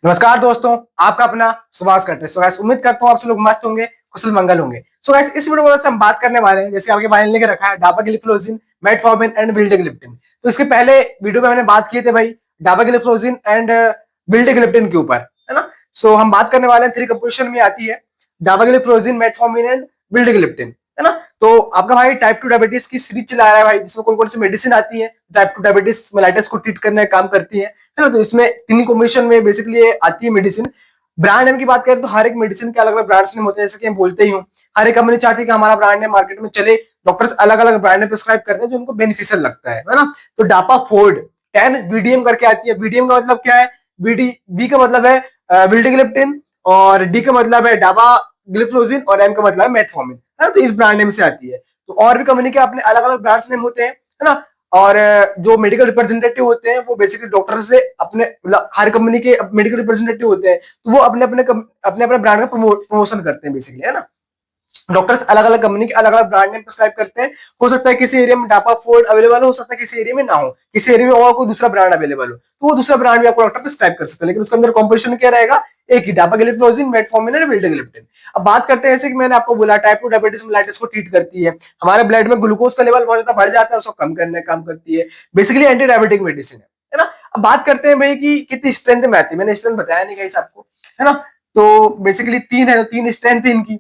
नमस्कार दोस्तों, आपका अपना सुभाष कटरे। सो गाइस, उम्मीद करता हूँ आप सब लोग मस्त होंगे, कुशल मंगल होंगे। सो गाइस, इस वीडियो में हम बात करने वाले हैं, जैसे आपके बारे में लेके रखा है, डापाग्लिफ्लोजिन, मेटफॉर्मिन एंड विल्डेग्लिप्टिन। तो इसके पहले वीडियो में मैंने बात की थी भाई डापाग्लिफ्लोजिन एंड विल्डेग्लिप्टिन के ऊपर, है ना। सो हम बात करने वाले हैं, 3 कंपोजिशन में आती है डापाग्लिफ्लोजिन, मेटफॉर्मिन एंड विल्डेग्लिप्टिन, है ना। तो आपका भाई टाइप 2 डायबिटीज की सीरीज चला रहा है भाई, जिसमें कौन कौन सी मेडिसिन आती है टाइप 2 डायबिटीज मेलाइटिस को ट्रीट करने का काम करती है ना। तो इसमें 3 कॉम्बिनेशन में बेसिकली आती है मेडिसिन। ब्रांड नेम की बात करें तो हर एक मेडिसिन के अलग अलग ब्रांड्स नेम होते हैं, जैसे कि हम बोलते ही हूँ, हर एक कंपनी चाहती है कि हमारा ब्रांड नेम मार्केट में चले। डॉक्टर्स अलग अलग ब्रांड नेम प्रिस्क्राइब करते हैं जो उनको बेनिफिशियल लगता है ना। तो डापा फोर्ड 10 वीडीएम करके आती है। वीडीएम का मतलब क्या है? बी का मतलब है विल्डेग्लिप्टिन, और डी का मतलब है डाबा ग्लिफ्लोजिन, और एम का मतलब है मेटफॉर्मिन, है ना। तो इस ब्रांड नेम से आती है। तो और भी कंपनी के अपने अलग अलग ब्रांड्स नेम होते हैं, है ना। और जो मेडिकल रिप्रेजेंटेटिव होते हैं वो बेसिकली डॉक्टर से अपने, हर कंपनी के मेडिकल रिप्रेजेंटेटिव होते हैं, तो वो अपने अपने ब्रांड का प्रमोशन करते हैं बेसिकली, है ना। डॉक्टर्स अलग अलग कंपनी के अलग अलग ब्रांड नेम प्रिस्क्राइब करते हैं। हो सकता है किसी एरिया में डापा फोर्ड अवेलेबल हो सकता है किसी एरिया में ना हो, किसी एरिया में और कोई दूसरा ब्रांड अवेलेबल हो, तो वो दूसरा ब्रांड भी आपको डॉक्टर प्रिस्क्राइब कर सकते हैं, लेकिन उसके अंदर कॉम्पोजिशन क्या रहेगा? एक ही, डापाग्लिफ्लोजिन, मेटफॉर्मिन और विल्डेग्लिप्टिन। अब बात करते हैं, जैसे कि मैंने आपको बोला, टाइप 2 डायबिटीज मेलाइटिस को ट्रीट करती है। हमारे ब्लड में ग्लूकोज का लेवल बहुत ज्यादा बढ़ जाता है, उसको कम करने का काम करती है। बेसिकली एंटी डायबिटिक मेडिसिन है ना। अब बात करते हैं भाई कि कितनी स्ट्रेंथ में आती है। मैंने स्ट्रेंथ बताया नहीं गाइस आपको, है ना। तो बेसिकली 3 है, तो 3 स्ट्रेंथ है इनकी।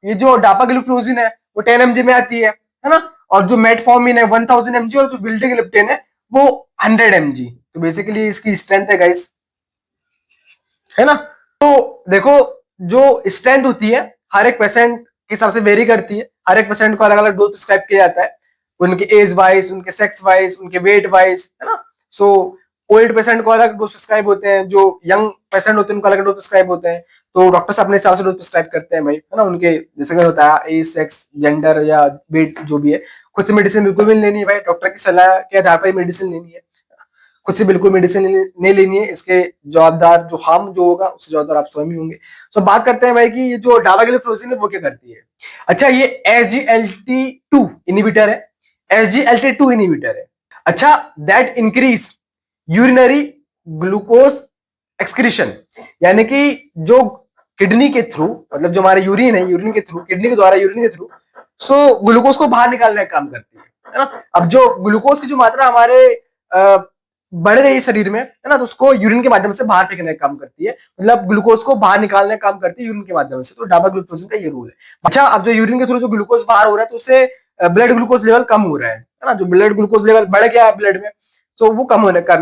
ये जो डापाग्लिफ्लोजिन है वो 10 mg में आती है ना। और जो मेटफॉर्मिन है 1000 mg, और जो विल्डेग्लिप्टिन है वो 100 mg। तो बेसिकली इसकी स्ट्रेंथ है गाइस, है ना। तो देखो, जो स्ट्रेंथ होती है हर एक पेशेंट के हिसाब से वेरी करती है। हर एक पेशेंट को अलग अलग डोज प्रिस्क्राइब किया जाता है, उनके एज वाइज, उनके सेक्स वाइज, उनके वेट वाइज, है ना। सो ओल्ड पेशेंट को अलग डोज प्रिस्क्राइब होते हैं, जो यंग पेशेंट होते हैं उनको अलग डोज प्रिस्क्राइब होते हैं। तो डॉक्टर्स अपने हिसाब से डोज प्रिस्क्राइब करते हैं भाई, है ना। उनके जैसे कि होता है एज, सेक्स, जेंडर या वेट जो भी है। खुद से मेडिसिन बिल्कुल भी नहीं लेनी है भाई, डॉक्टर की सलाह के आधार पर मेडिसिन लेनी है। खुद से बिल्कुल मेडिसिन नहीं लेनी है, इसके जवाबदार जो हार्म जो होगा उससे जवाबदार आप स्वयं ही होंगे। सो बात करते हैं भाई कि ये जो डापाग्लिफ्लोजिन है वो क्या करती है। अच्छा, ये SGLT2 इनहिबिटर है। SGLT2 इनहिबिटर है। अच्छा, that increase urinary glucose excretion, यानी कि जो किडनी के थ्रू, मतलब जो हमारे यूरिन है, यूरिन के थ्रू, किडनी के द्वारा यूरिन के थ्रू सो ग्लूकोज को बाहर निकालने का काम करती है ना। अब जो ग्लूकोज की जो मात्रा हमारे बढ़ रही है शरीर में, है ना, तो उसको यूरिन के माध्यम से बाहर फेंकने का काम करती है, मतलब ग्लूकोज को बाहर निकालने का काम करती है यूरिन के माध्यम से। तो डापाग्लिफ्लोजिन का ये रूल है। अच्छा, अब जो यूरिन के थ्रू जो ग्लूकोज बाहर हो रहा है तो उससे ब्लड ग्लूकोज लेवल कम हो रहा है ना। जो ब्लड ग्लूकोज लेवल बढ़ गया है ब्लड में, तो वो कम करने का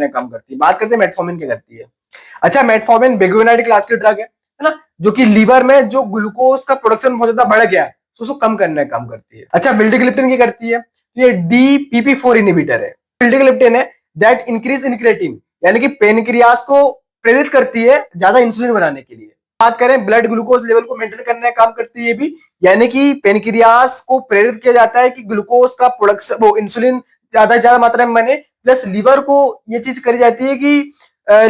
काम करती है। बात करते हैं मेटफॉर्मिन क्या करती है। अच्छा, मेटफॉर्मिन बेगुइनाइड क्लास की ड्रग है ना, जो कि लीवर में जो ग्लूकोज का प्रोडक्शन बहुत ज्यादा बढ़ गया है तो उसको कम करने का काम करती है। अच्छा, विल्डेग्लिप्टिन क्या करती है? ये DPP4 इनहिबिटर है। विल्डेग्लिप्टिन है दैट इंक्रीज इन क्रिएटिन, यानी कि पेनक्रियास को प्रेरित करती है ज्यादा इंसुलिन बनाने के लिए। बात करें ब्लड ग्लूकोज लेवल को मेंटेन करने का काम करती है भी, यानी कि पेनक्रियास को प्रेरित किया जाता है कि ग्लूकोज का प्रोडक्शन, वो इंसुलिन ज्यादा मात्रा में बने। प्लस लीवर को ये चीज करी जाती है कि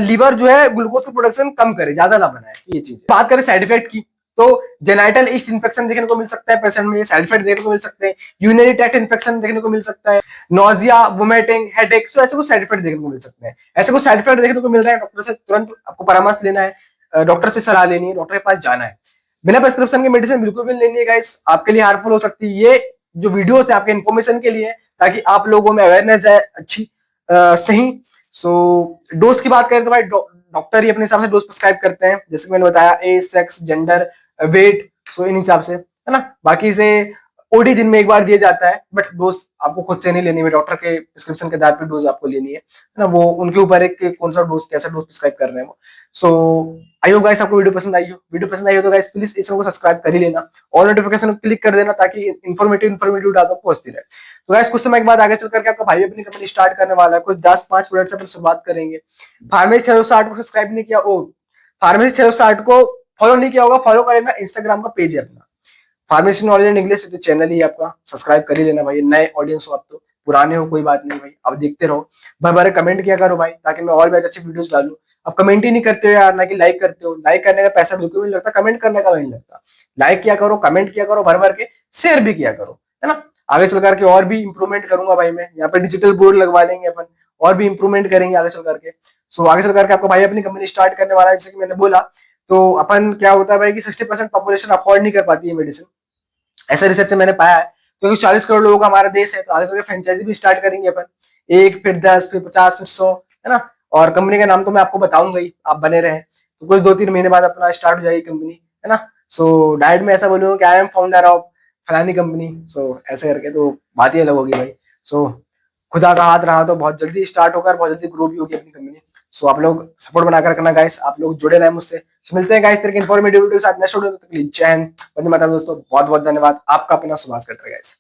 लीवर जो है ग्लूकोज का प्रोडक्शन कम करे, ज्यादा ना बनाए, ये चीज। बात करें साइड इफेक्ट की, तो जेनाइटल ईस्ट इन्फेक्शन देखने को मिल सकता है पेशेंट में, साइड इफेक्ट देखने को मिल सकते हैं। यूरिनरी ट्रैक्ट इन्फेक्शन देखने को मिल सकता है, नोजिया, वोमिटिंग, हेडेक, तो ऐसे कुछ साइड इफेक्ट देखने को मिल सकते हैं। ऐसे कुछ साइड इफेक्ट देखने को मिल रहा है, डॉक्टर से तुरंत आपको परामर्श लेना है, डॉक्टर से सलाह लेनी है, डॉक्टर के पास जाना है। बिना प्रेस्क्रिप्शन की मेडिसिन बिल्कुल भी लेनी है गाइस, आपके लिए हार्मफुल हो सकती है। ये जो वीडियोस है आपके इन्फॉर्मेशन के लिए, ताकि आप लोगों में अवेयरनेस है अच्छी, सही। सो डोज की बात करें तो भाई डॉक्टर ही अपने हिसाब से डोज प्रिस्क्राइब करते हैं, जैसे मैंने बताया एज, सेक्स, जेंडर, वेट, सो इन हिसाब से, है ना। बाकी से ओडी दिन में एक बार दिया जाता है, बट डोज आपको खुद से नहीं लेनी है, डॉक्टर के प्रिस्क्रिप्शन के आधार पर डोज आपको लेनी है ना। वो उनके ऊपर है कि कौन सा डोज, कैसा डोज प्रिस्क्राइब कर रहे हैं वो। सो आई होप गाइस आपको वीडियो पसंद आई हो। वीडियो पसंद आई हो तो गाइस प्लीज इस चैनल को सब्सक्राइब कर ही लेना, और नोटिफिकेशन क्लिक कर देना, ताकि इन्फॉर्मेटिव डाटा पहुंचती रहे। तो गाइस कुछ समय के बाद आगे चल करके आपका भाई अपनी कंपनी स्टार्ट करने वाला है, कुछ 10-5 मिनट से अपन शुरुआत करेंगे। फार्मेसी 660 को सब्सक्राइब नहीं किया, ओ फार्मेसी 660 को फॉलो नहीं किया होगा, फॉलो कर लेना, इंस्टाग्राम का पेज है अपना फार्मेसी नॉलेज एंड इंग्लिश, तो चैनल ही आपका, सब्सक्राइब कर ही लेना भाई। नए ऑडियंस हो आप तो, पुराने हो कोई बात नहीं भाई, अब देखते रहो, भर भर कमेंट किया करो भाई, ताकि मैं और भी अच्छी वीडियोस डालूं। अब कमेंट ही नहीं करते हो यार, ना कि लाइक करते हो। लाइक करने का पैसा बिल्कुल नहीं लगता, कमेंट करने का नहीं लगता। लाइक किया करो, कमेंट किया करो, भर भर के शेयर भी किया करो, है ना। आगे चल करके और भी इंप्रूवमेंट करूंगा भाई मैं, यहाँ पे डिजिटल बोर्ड लगवा लेंगे अपन, और भी इंप्रूवमेंट करेंगे आगे चल करके। सो आगे चल करके आपका भाई अपनी कंपनी स्टार्ट करने वाला है, जैसे कि मैंने बोला। तो अपन क्या होता है भाई कि 60% पॉपुलेशन अफोर्ड नहीं कर पाती है मेडिसिन, ऐसा रिसर्च से मैंने पाया है। क्योंकि 40 करोड़ लोगों का हमारा देश है, तो आगे चलकर फ्रेंचाइजी भी स्टार्ट करेंगे अपन, एक फिर 10 फिर 50 फिर 100, है ना। और कंपनी का नाम तो मैं आपको बताऊंगा ही, आप बने रहे। तो कुछ 2-3 महीने बाद अपना स्टार्ट हो जाएगी कंपनी, है ना। सो डायरेक्ट में ऐसा बोलूंगा कि आई एम फाउंडर ऑफ फलानी कंपनी, सो ऐसे करके तो बात ही अलग होगी भाई। सो खुदा का हाथ रहा तो बहुत जल्दी स्टार्ट होकर बहुत जल्दी ग्रो भी होगी अपनी कंपनी। सो आप लोग सपोर्ट बनाकर रखना गाइस, आप लोग जुड़े रहे मुझसे। So, मिलते हैं गाइस तरह के इन्फॉर्मेटिव वीडियो के साथ नेक्स्ट वीडियो, तक के लिए जय हिंद, वंदे मातरम दोस्तों, बहुत बहुत धन्यवाद। आपका अपना सुभाष कटर गाइस।